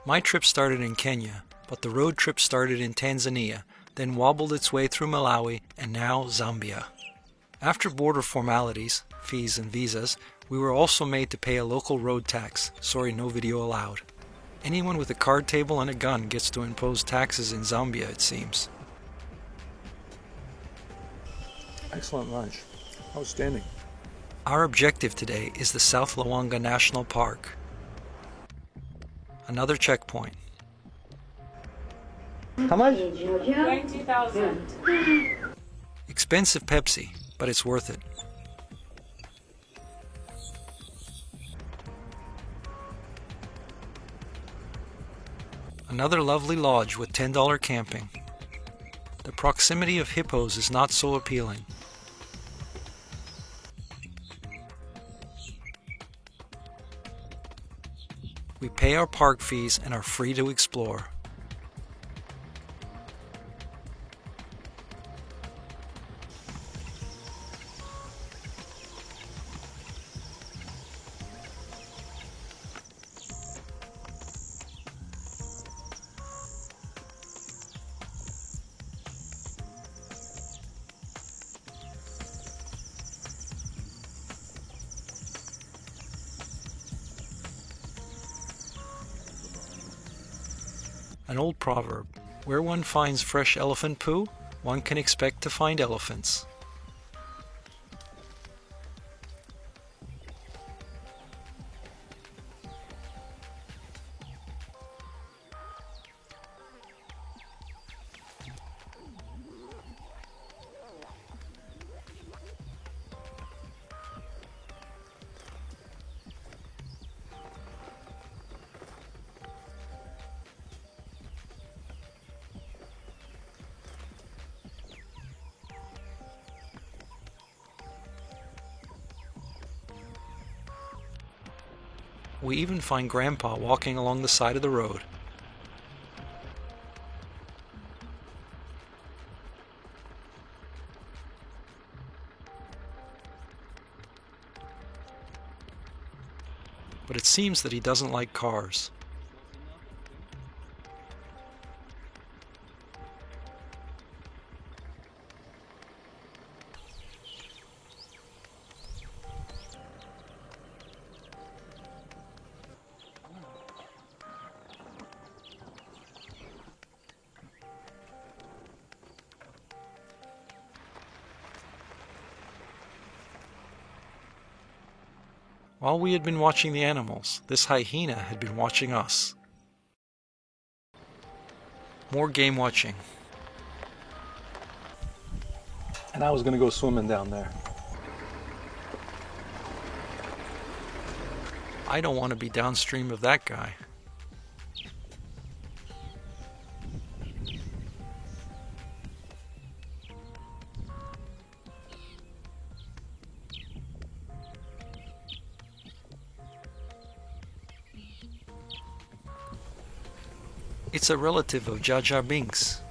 My trip started in Kenya, but the road trip started in Tanzania, then wobbled its way through Malawi, and now Zambia. After border formalities, fees and visas, we were also made to pay a local road tax. Sorry, no video allowed. Anyone with a card table and a gun gets to impose taxes in Zambia, it seems. Excellent lunch. Outstanding. Our objective today is the South Luangwa National Park. Another checkpoint. How much? 20,000. Expensive Pepsi, but it's worth it. Another lovely lodge with $10 camping. The proximity of hippos is not so appealing. We pay our park fees and are free to explore. An old proverb, where one finds fresh elephant poo, one can expect to find elephants. We even find Grandpa walking along the side of the road. But it seems that he doesn't like cars. While we had been watching the animals, this hyena had been watching us. More game watching. And I was going to go swimming down there. I don't want to be downstream of that guy. It's a relative of Jar Jar Binks.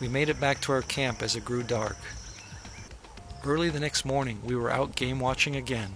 We made it back to our camp as it grew dark. Early the next morning, we were out game watching again.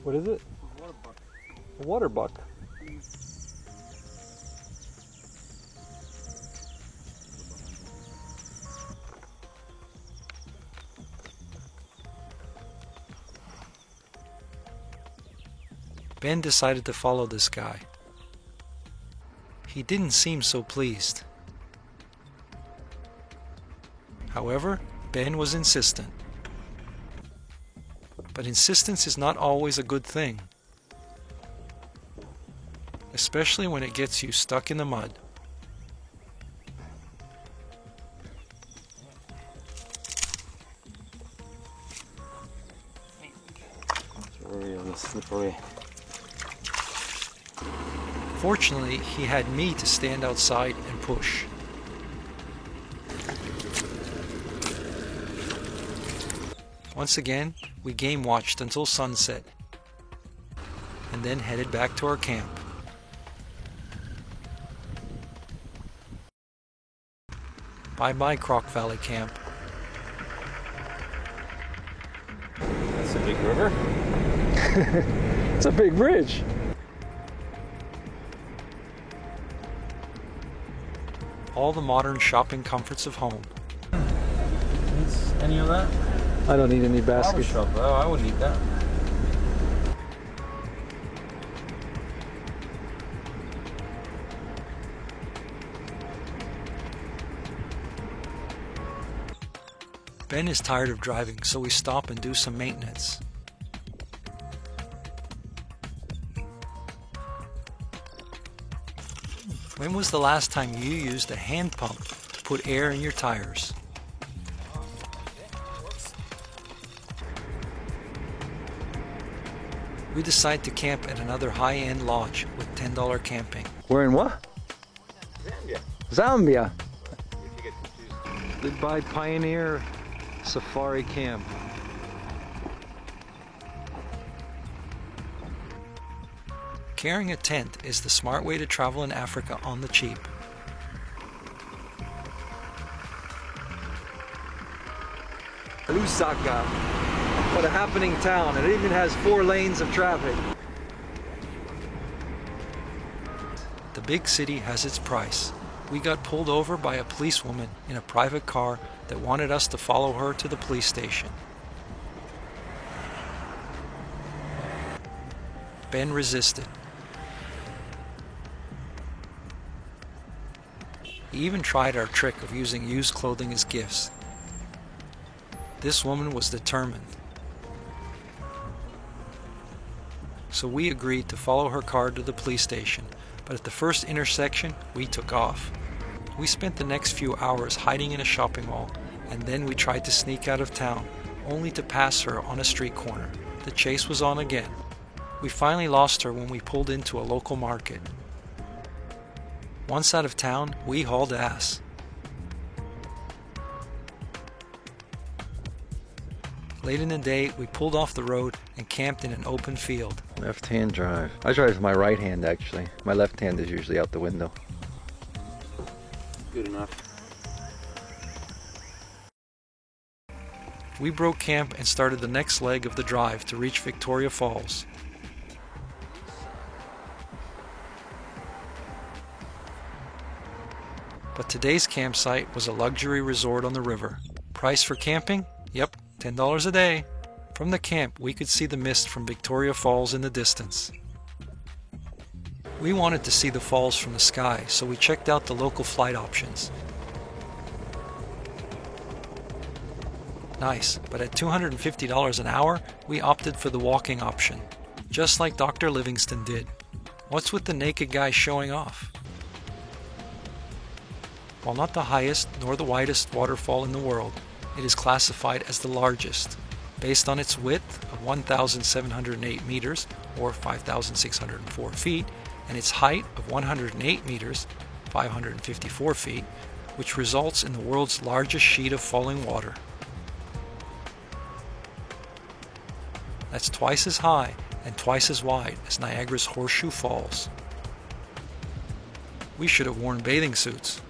What is it? A water buck. Ben decided to follow this guy. He didn't seem so pleased. However, Ben was insistent. But insistence is not always a good thing, especially when it gets you stuck in the mud. Slippery. Fortunately, he had me to stand outside and push. Once again, we game watched until sunset, and then headed back to our camp. Bye-bye, Croc Valley Camp. That's a big river. It's a big bridge. All the modern shopping comforts of home. Needs any of that? I don't need any baskets. Shop. Oh, I would need that. Ben is tired of driving, so we stop and do some maintenance. When was the last time you used a hand pump to put air in your tires? We decide to camp at another high-end lodge with $10 camping. We're in what? Zambia. Zambia. If you get confused. Goodbye Pioneer Safari Camp. Carrying a tent is the smart way to travel in Africa on the cheap. Lusaka, what a happening town, and it even has 4 lanes of traffic. The big city has its price. We got pulled over by a policewoman in a private car that wanted us to follow her to the police station. Ben resisted. He even tried our trick of using used clothing as gifts. This woman was determined. So we agreed to follow her car to the police station, but at the first intersection, we took off. We spent the next few hours hiding in a shopping mall, and then we tried to sneak out of town, only to pass her on a street corner. The chase was on again. We finally lost her when we pulled into a local market. Once out of town, we hauled ass. Late in the day, we pulled off the road and camped in an open field. Left-hand drive. I drive with my right hand, actually. My left hand is usually out the window. Good enough. We broke camp and started the next leg of the drive to reach Victoria Falls. But today's campsite was a luxury resort on the river. Price for camping? Yep, $10 a day. From the camp, we could see the mist from Victoria Falls in the distance. We wanted to see the falls from the sky, so we checked out the local flight options. Nice, but at $250 an hour, we opted for the walking option, just like Dr. Livingston did. What's with the naked guy showing off? While not the highest nor the widest waterfall in the world, it is classified as the largest, based on its width of 1,708 meters, or 5,604 feet, and its height of 108 meters, 554 feet, which results in the world's largest sheet of falling water. That's twice as high and twice as wide as Niagara's Horseshoe Falls. We should have worn bathing suits.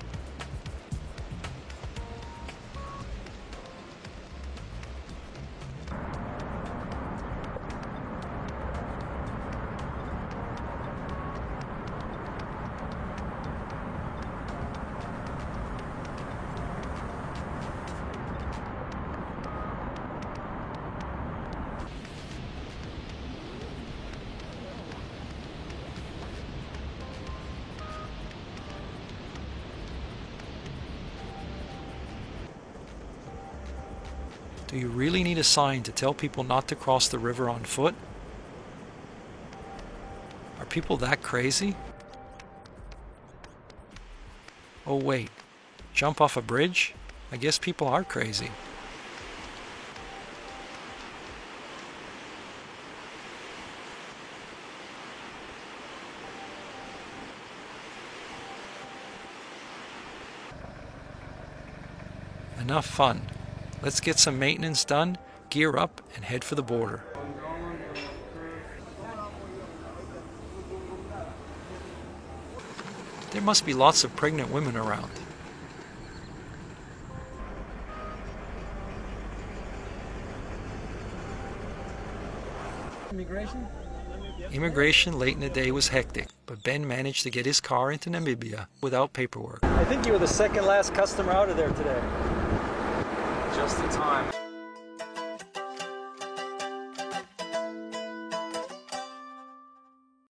Do you really need a sign to tell people not to cross the river on foot? Are people that crazy? Oh wait, jump off a bridge? I guess people are crazy. Enough fun. Let's get some maintenance done, gear up, and head for the border. There must be lots of pregnant women around. Immigration late in the day was hectic, but Ben managed to get his car into Namibia without paperwork. I think you were the second last customer out of there today. Just in time.